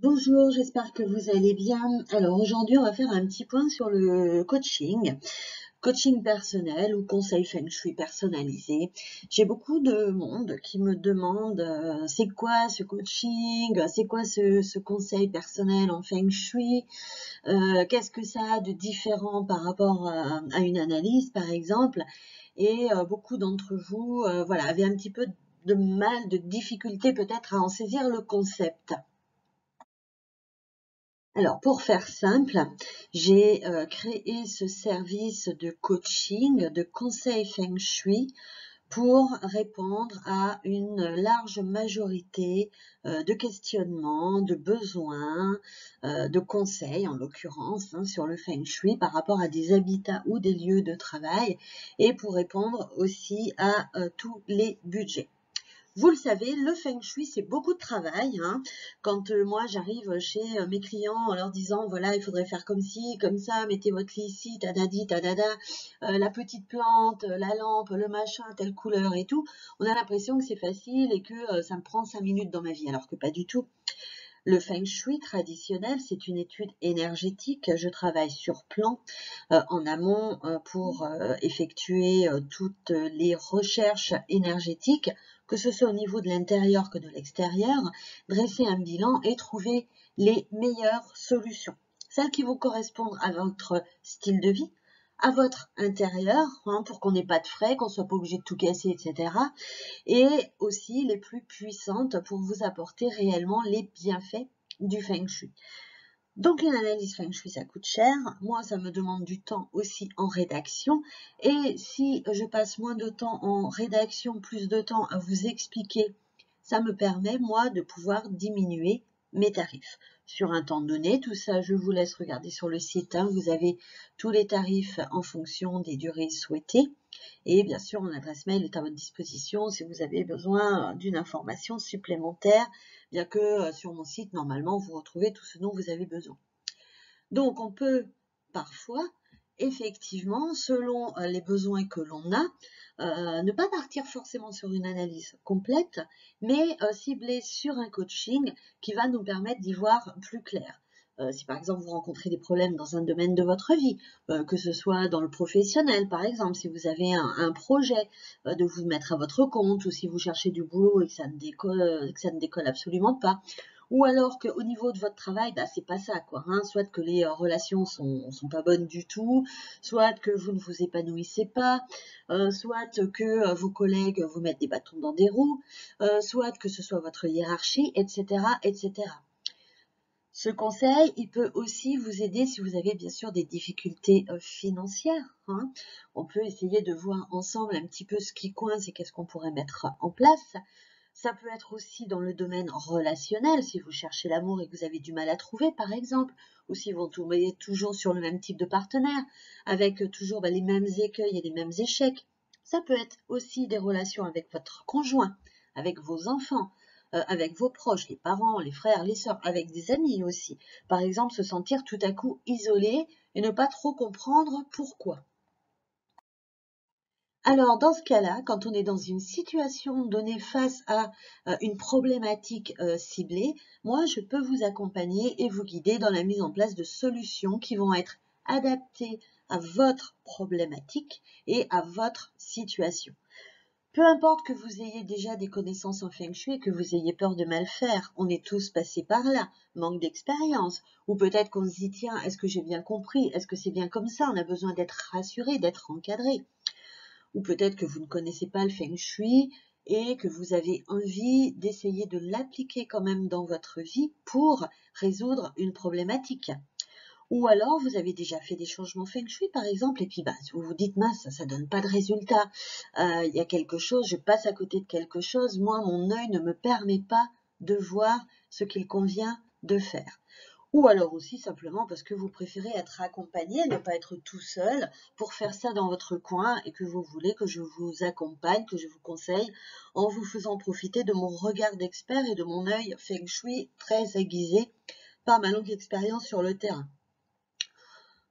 Bonjour, j'espère que vous allez bien. Alors aujourd'hui, on va faire un petit point sur le coaching personnel ou conseil Feng Shui personnalisé. J'ai beaucoup de monde qui me demande c'est quoi ce coaching, c'est quoi ce conseil personnel en Feng Shui, qu'est-ce que ça a de différent par rapport à une analyse par exemple. Et beaucoup d'entre vous voilà, avaient un petit peu de mal, de difficulté peut-être à en saisir le concept. Alors, pour faire simple, j'ai créé ce service de coaching, de conseil Feng Shui pour répondre à une large majorité de questionnements, de besoins, de conseils en l'occurrence sur le Feng Shui par rapport à des habitats ou des lieux de travail et pour répondre aussi à tous les budgets. Vous le savez, le Feng Shui, c'est beaucoup de travail. Quand moi, j'arrive chez mes clients en leur disant, voilà, il faudrait faire comme ci, comme ça, mettez votre lit ici, tadadi, tadada, la petite plante, la lampe, le machin, telle couleur et tout, on a l'impression que c'est facile et que ça me prend 5 minutes dans ma vie, alors que pas du tout. Le Feng Shui traditionnel, c'est une étude énergétique. Je travaille sur plan en amont pour effectuer toutes les recherches énergétiques, que ce soit au niveau de l'intérieur que de l'extérieur, dresser un bilan et trouver les meilleures solutions. Celles qui vont correspondre à votre style de vie, à votre intérieur, pour qu'on n'ait pas de frais, qu'on ne soit pas obligé de tout casser, etc. Et aussi les plus puissantes pour vous apporter réellement les bienfaits du Feng Shui. Donc une analyse Feng Shui, ça coûte cher. Moi, ça me demande du temps aussi en rédaction. Et si je passe moins de temps en rédaction, plus de temps à vous expliquer, ça me permet, moi, de pouvoir diminuer mes tarifs. Sur un temps donné, tout ça, je vous laisse regarder sur le site. Vous avez tous les tarifs en fonction des durées souhaitées. Et bien sûr, mon adresse mail est à votre disposition si vous avez besoin d'une information supplémentaire, bien que sur mon site, normalement, vous retrouvez tout ce dont vous avez besoin. Donc, on peut parfois, effectivement, selon les besoins que l'on a, ne pas partir forcément sur une analyse complète, mais cibler sur un coaching qui va nous permettre d'y voir plus clair. Si par exemple vous rencontrez des problèmes dans un domaine de votre vie, que ce soit dans le professionnel par exemple, si vous avez un projet de vous mettre à votre compte ou si vous cherchez du boulot et que ça ne décolle absolument pas, ou alors qu'au niveau de votre travail, c'est pas ça quoi. Soit que les relations sont pas bonnes du tout, soit que vous ne vous épanouissez pas, soit que vos collègues vous mettent des bâtons dans des roues, soit que ce soit votre hiérarchie, etc., etc. Ce conseil, il peut aussi vous aider si vous avez bien sûr des difficultés financières. On peut essayer de voir ensemble un petit peu ce qui coince et qu'est-ce qu'on pourrait mettre en place. Ça peut être aussi dans le domaine relationnel, si vous cherchez l'amour et que vous avez du mal à trouver, par exemple, ou si vous tombez toujours sur le même type de partenaire, avec toujours les mêmes écueils et les mêmes échecs. Ça peut être aussi des relations avec votre conjoint, avec vos enfants, avec vos proches, les parents, les frères, les sœurs, avec des amis aussi. Par exemple, se sentir tout à coup isolé et ne pas trop comprendre pourquoi. Alors, dans ce cas-là, quand on est dans une situation donnée face à une problématique ciblée, moi, je peux vous accompagner et vous guider dans la mise en place de solutions qui vont être adaptées à votre problématique et à votre situation. Peu importe que vous ayez déjà des connaissances en Feng Shui et que vous ayez peur de mal faire, on est tous passés par là, manque d'expérience, ou peut-être qu'on se dit, tiens, est-ce que j'ai bien compris, est-ce que c'est bien comme ça, on a besoin d'être rassuré, d'être encadré. Ou peut-être que vous ne connaissez pas le Feng Shui et que vous avez envie d'essayer de l'appliquer quand même dans votre vie pour résoudre une problématique. Ou alors, vous avez déjà fait des changements Feng Shui, par exemple, et puis vous vous dites, mince, ça donne pas de résultat. Il y a quelque chose, je passe à côté de quelque chose. Moi, mon œil ne me permet pas de voir ce qu'il convient de faire. Ou alors aussi simplement parce que vous préférez être accompagné, ne pas être tout seul pour faire ça dans votre coin et que vous voulez que je vous accompagne, que je vous conseille en vous faisant profiter de mon regard d'expert et de mon œil Feng Shui très aiguisé par ma longue expérience sur le terrain.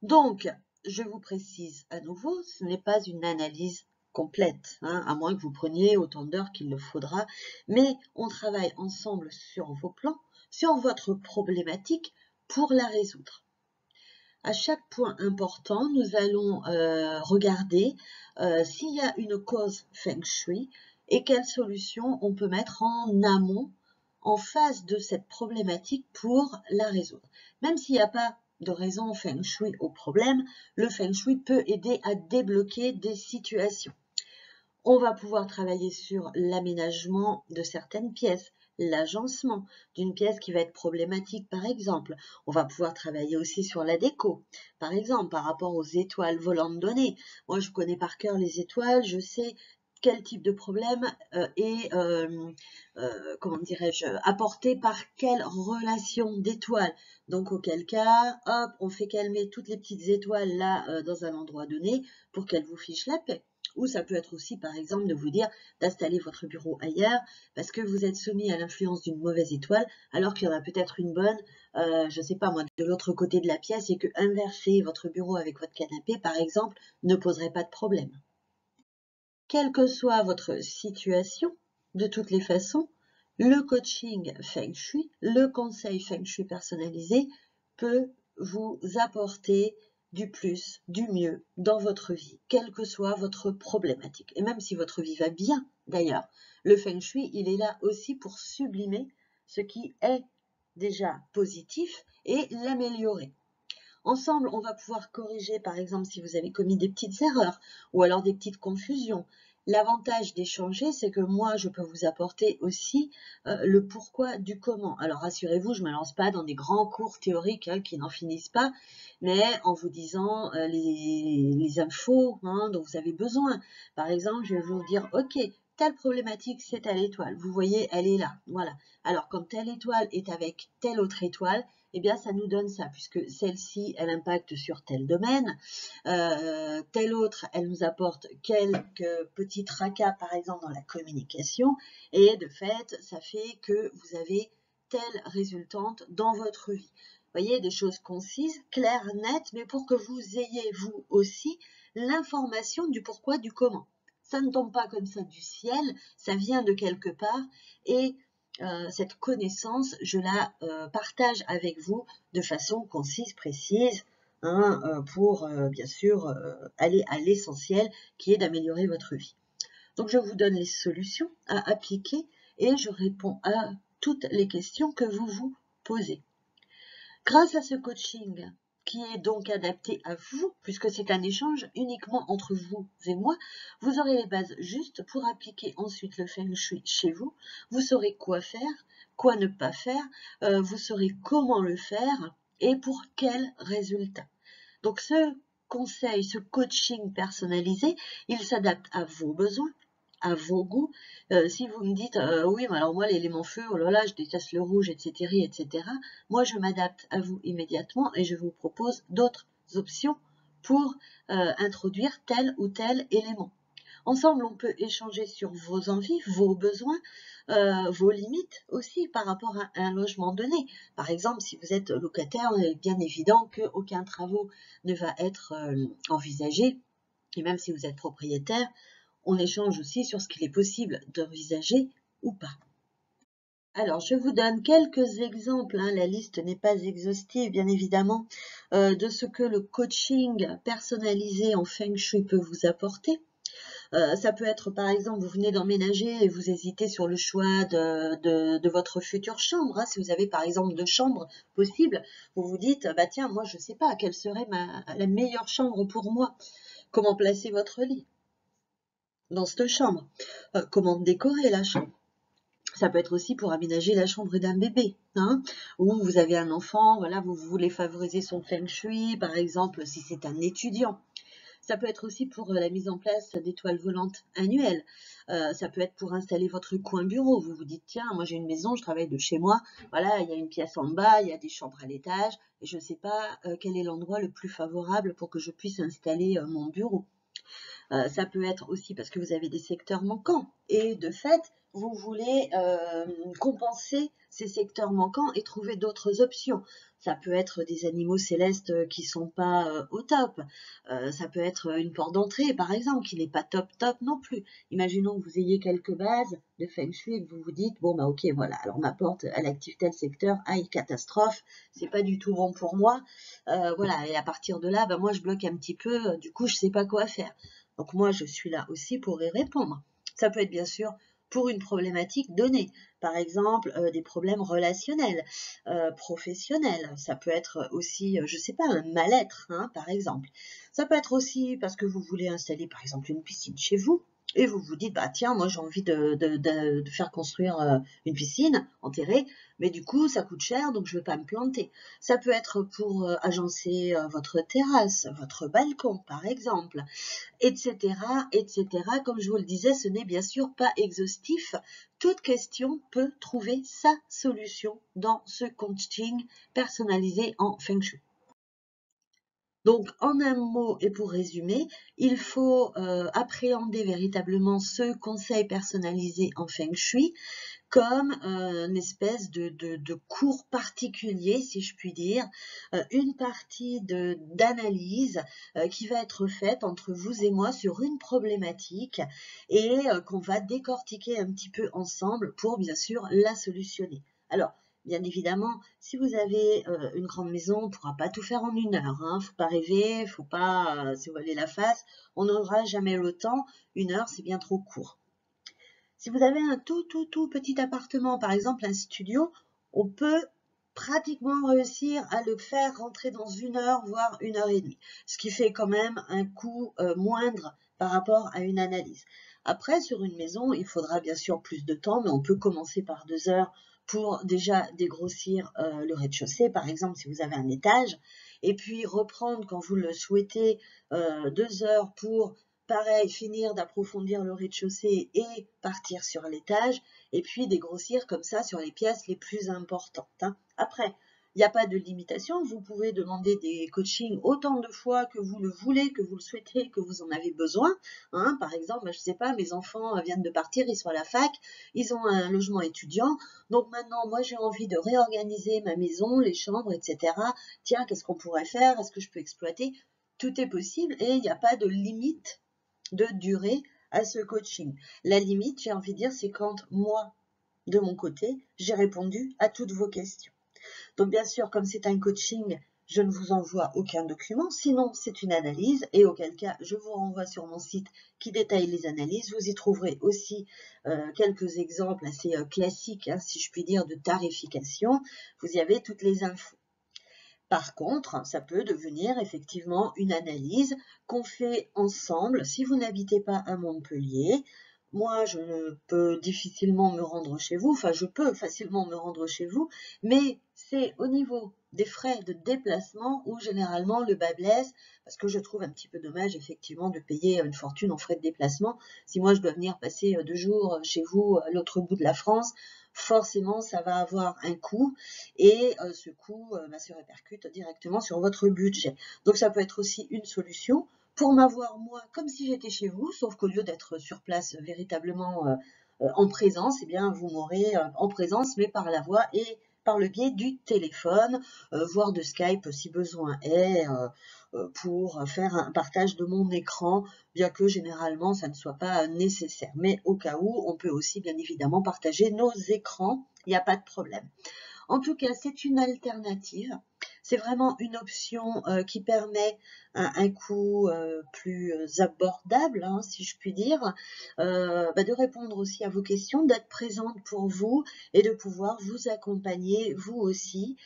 Donc, je vous précise à nouveau, ce n'est pas une analyse complète, hein, à moins que vous preniez autant d'heures qu'il le faudra. Mais on travaille ensemble sur vos plans, sur votre problématique pour la résoudre. À chaque point important, nous allons regarder s'il y a une cause Feng Shui et quelles solutions on peut mettre en amont, en face de cette problématique pour la résoudre. Même s'il n'y a pas de raison Feng Shui au problème, le Feng Shui peut aider à débloquer des situations. On va pouvoir travailler sur l'aménagement de certaines pièces, l'agencement d'une pièce qui va être problématique par exemple. On va pouvoir travailler aussi sur la déco, par exemple par rapport aux étoiles volantes données. Moi je connais par cœur les étoiles, je sais quel type de problème est, comment dirais-je, apporté par quelle relation d'étoiles. Donc auquel cas, hop, on fait calmer toutes les petites étoiles là dans un endroit donné pour qu'elles vous fichent la paix. Ou ça peut être aussi, par exemple, de vous dire d'installer votre bureau ailleurs parce que vous êtes soumis à l'influence d'une mauvaise étoile alors qu'il y en a peut-être une bonne, je ne sais pas moi, de l'autre côté de la pièce et que inverser votre bureau avec votre canapé, par exemple, ne poserait pas de problème. Quelle que soit votre situation, de toutes les façons, le coaching Feng Shui, le conseil Feng Shui personnalisé peut vous apporter du plus, du mieux dans votre vie, quelle que soit votre problématique. Et même si votre vie va bien, d'ailleurs, le Feng Shui, il est là aussi pour sublimer ce qui est déjà positif et l'améliorer. Ensemble, on va pouvoir corriger, par exemple, si vous avez commis des petites erreurs ou alors des petites confusions. L'avantage d'échanger, c'est que moi, je peux vous apporter aussi le pourquoi du comment. Alors, rassurez-vous, je ne me lance pas dans des grands cours théoriques qui n'en finissent pas, mais en vous disant les infos dont vous avez besoin. Par exemple, je vais vous dire, OK, telle problématique, c'est telle étoile. Vous voyez, elle est là. Voilà. Alors, comme telle étoile est avec telle autre étoile, eh bien, ça nous donne ça, puisque celle-ci, elle impacte sur tel domaine, telle autre, elle nous apporte quelques petits tracas, par exemple, dans la communication, et de fait, ça fait que vous avez telle résultante dans votre vie. Vous voyez, des choses concises, claires, nettes, mais pour que vous ayez, vous aussi, l'information du pourquoi, du comment. Ça ne tombe pas comme ça du ciel, ça vient de quelque part, et cette connaissance, je la partage avec vous de façon concise, précise, pour bien sûr aller à l'essentiel qui est d'améliorer votre vie. Donc je vous donne les solutions à appliquer et je réponds à toutes les questions que vous vous posez. Grâce à ce coaching qui est donc adapté à vous, puisque c'est un échange uniquement entre vous et moi, vous aurez les bases justes pour appliquer ensuite le Feng Shui chez vous. Vous saurez quoi faire, quoi ne pas faire, vous saurez comment le faire et pour quel résultat. Donc ce conseil, ce coaching personnalisé, il s'adapte à vos besoins, à vos goûts. Si vous me dites oui, mais alors moi l'élément feu, oh là là, je déteste le rouge, etc., etc. Moi, je m'adapte à vous immédiatement et je vous propose d'autres options pour introduire tel ou tel élément. Ensemble, on peut échanger sur vos envies, vos besoins, vos limites aussi par rapport à un logement donné. Par exemple, si vous êtes locataire, il est bien évident qu'aucun travaux ne va être envisagé. Et même si vous êtes propriétaire, on échange aussi sur ce qu'il est possible d'envisager ou pas. Alors, je vous donne quelques exemples, la liste n'est pas exhaustive, bien évidemment, de ce que le coaching personnalisé en Feng Shui peut vous apporter. Ça peut être, par exemple, vous venez d'emménager et vous hésitez sur le choix de votre future chambre. Si vous avez, par exemple, 2 chambres possibles, vous vous dites, bah tiens, moi, je ne sais pas, quelle serait la meilleure chambre pour moi? Comment placer votre lit dans cette chambre? Comment décorer la chambre? Ça peut être aussi pour aménager la chambre d'un bébé, ou vous avez un enfant, voilà, vous voulez favoriser son Feng Shui, par exemple, si c'est un étudiant. Ça peut être aussi pour la mise en place d'étoiles volantes annuelles. Ça peut être pour installer votre coin bureau. Vous vous dites, tiens, moi j'ai une maison, je travaille de chez moi. Voilà, il y a une pièce en bas, il y a des chambres à l'étage. Et je ne sais pas quel est l'endroit le plus favorable pour que je puisse installer mon bureau. Ça peut être aussi parce que vous avez des secteurs manquants. Et de fait, vous voulez compenser ces secteurs manquants et trouver d'autres options. Ça peut être des animaux célestes qui sont pas au top. Ça peut être une porte d'entrée, par exemple, qui n'est pas top non plus. Imaginons que vous ayez quelques bases de Feng Shui et que vous vous dites, bon, bah ok, voilà, alors ma porte, elle active tel secteur, aïe, catastrophe, c'est pas du tout bon pour moi. Voilà, et à partir de là, bah, moi, je bloque un petit peu, du coup, je sais pas quoi faire. Donc moi, je suis là aussi pour y répondre. Ça peut être bien sûr pour une problématique donnée. Par exemple, des problèmes relationnels, professionnels. Ça peut être aussi, je sais pas, un mal-être, hein, par exemple. Ça peut être aussi parce que vous voulez installer, par exemple, une piscine chez vous. Et vous vous dites, bah tiens, moi j'ai envie de faire construire une piscine enterrée, mais du coup ça coûte cher, donc je ne veux pas me planter. Ça peut être pour agencer votre terrasse, votre balcon par exemple, etc., etc. Comme je vous le disais, ce n'est bien sûr pas exhaustif. Toute question peut trouver sa solution dans ce coaching personnalisé en Feng Shui. Donc, en un mot et pour résumer, il faut appréhender véritablement ce conseil personnalisé en Feng Shui comme une espèce de cours particulier, si je puis dire, une partie d'analyse qui va être faite entre vous et moi sur une problématique et qu'on va décortiquer un petit peu ensemble pour bien sûr la solutionner. Alors, bien évidemment, si vous avez une grande maison, on ne pourra pas tout faire en 1 heure. Hein. Faut pas rêver, faut pas se voiler la face. On n'aura jamais le temps. 1 heure, c'est bien trop court. Si vous avez un tout petit appartement, par exemple un studio, on peut pratiquement réussir à le faire rentrer dans 1 heure, voire 1 heure et demie, ce qui fait quand même un coût moindre par rapport à une analyse. Après, sur une maison, il faudra bien sûr plus de temps, mais on peut commencer par 2 heures pour déjà dégrossir le rez-de-chaussée, par exemple, si vous avez un étage, et puis reprendre quand vous le souhaitez 2 heures pour pareil, finir d'approfondir le rez-de-chaussée et partir sur l'étage, et puis dégrossir comme ça sur les pièces les plus importantes. Hein. Après, il n'y a pas de limitation, vous pouvez demander des coachings autant de fois que vous le voulez, que vous le souhaitez, que vous en avez besoin. Hein. Par exemple, je ne sais pas, mes enfants viennent de partir, ils sont à la fac, ils ont un logement étudiant, donc maintenant, moi j'ai envie de réorganiser ma maison, les chambres, etc. Tiens, qu'est-ce qu'on pourrait faire? Est-ce que je peux exploiter? Tout est possible et il n'y a pas de limite de durée à ce coaching. La limite, j'ai envie de dire, c'est quand moi, de mon côté, j'ai répondu à toutes vos questions. Donc bien sûr, comme c'est un coaching, je ne vous envoie aucun document, sinon c'est une analyse, et auquel cas, je vous renvoie sur mon site qui détaille les analyses. Vous y trouverez aussi quelques exemples assez classiques, hein, si je puis dire, de tarification. Vous y avez toutes les infos. Par contre, ça peut devenir effectivement une analyse qu'on fait ensemble. Si vous n'habitez pas à Montpellier, moi, je peux difficilement me rendre chez vous, enfin, je peux facilement me rendre chez vous, mais c'est au niveau des frais de déplacement où généralement le bas blesse, parce que je trouve un petit peu dommage effectivement de payer une fortune en frais de déplacement. Si moi je dois venir passer 2 jours chez vous à l'autre bout de la France, forcément ça va avoir un coût et ce coût se répercute directement sur votre budget. Donc ça peut être aussi une solution pour m'avoir moi comme si j'étais chez vous, sauf qu'au lieu d'être sur place véritablement en présence, eh bien vous m'aurez en présence mais par la voix et par le biais du téléphone, voire de Skype si besoin est, pour faire un partage de mon écran, bien que généralement ça ne soit pas nécessaire. Mais au cas où, on peut aussi bien évidemment partager nos écrans, il n'y a pas de problème. En tout cas, c'est une alternative. C'est vraiment une option qui permet un coût plus abordable, hein, si je puis dire, de répondre aussi à vos questions, d'être présente pour vous et de pouvoir vous accompagner, vous aussi,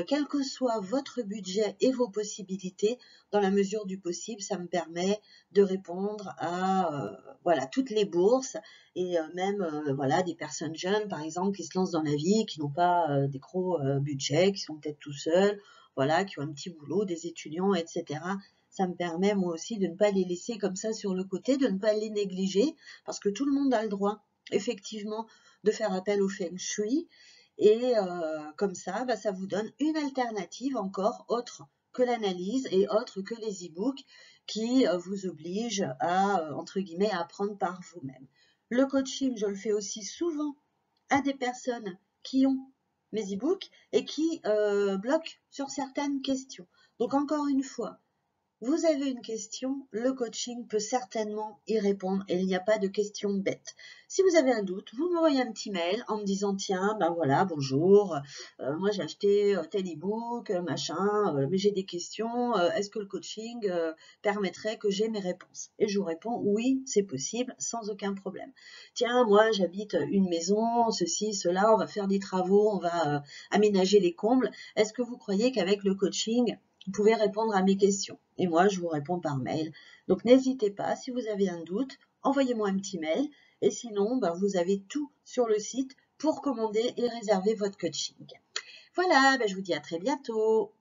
quel que soit votre budget et vos possibilités, dans la mesure du possible, ça me permet de répondre à voilà, toutes les bourses et même voilà, des personnes jeunes, par exemple, qui se lancent dans la vie, qui n'ont pas des gros budgets, qui sont peut-être tout seuls, voilà, qui ont un petit boulot, des étudiants, etc. Ça me permet moi aussi de ne pas les laisser comme ça sur le côté, de ne pas les négliger, parce que tout le monde a le droit, effectivement, de faire appel au Feng Shui. Et comme ça, ça vous donne une alternative encore autre que l'analyse et autre que les e-books qui vous obligent à, entre guillemets, apprendre par vous-même. Le coaching, je le fais aussi souvent à des personnes qui ont mes e-books et qui bloquent sur certaines questions. Donc encore une fois, vous avez une question, le coaching peut certainement y répondre et il n'y a pas de questions bêtes. Si vous avez un doute, vous m'envoyez un petit mail en me disant tiens, ben voilà, bonjour, moi j'ai acheté tel e-book, machin, mais j'ai des questions, est-ce que le coaching permettrait que j'ai mes réponses? Et je vous réponds oui, c'est possible, sans aucun problème. Tiens, moi j'habite une maison, ceci, cela, on va faire des travaux, on va aménager les combles. Est-ce que vous croyez qu'avec le coaching, vous pouvez répondre à mes questions? Et moi, je vous réponds par mail. Donc, n'hésitez pas, si vous avez un doute, envoyez-moi un petit mail. Et sinon, ben, vous avez tout sur le site pour commander et réserver votre coaching. Voilà, ben, je vous dis à très bientôt.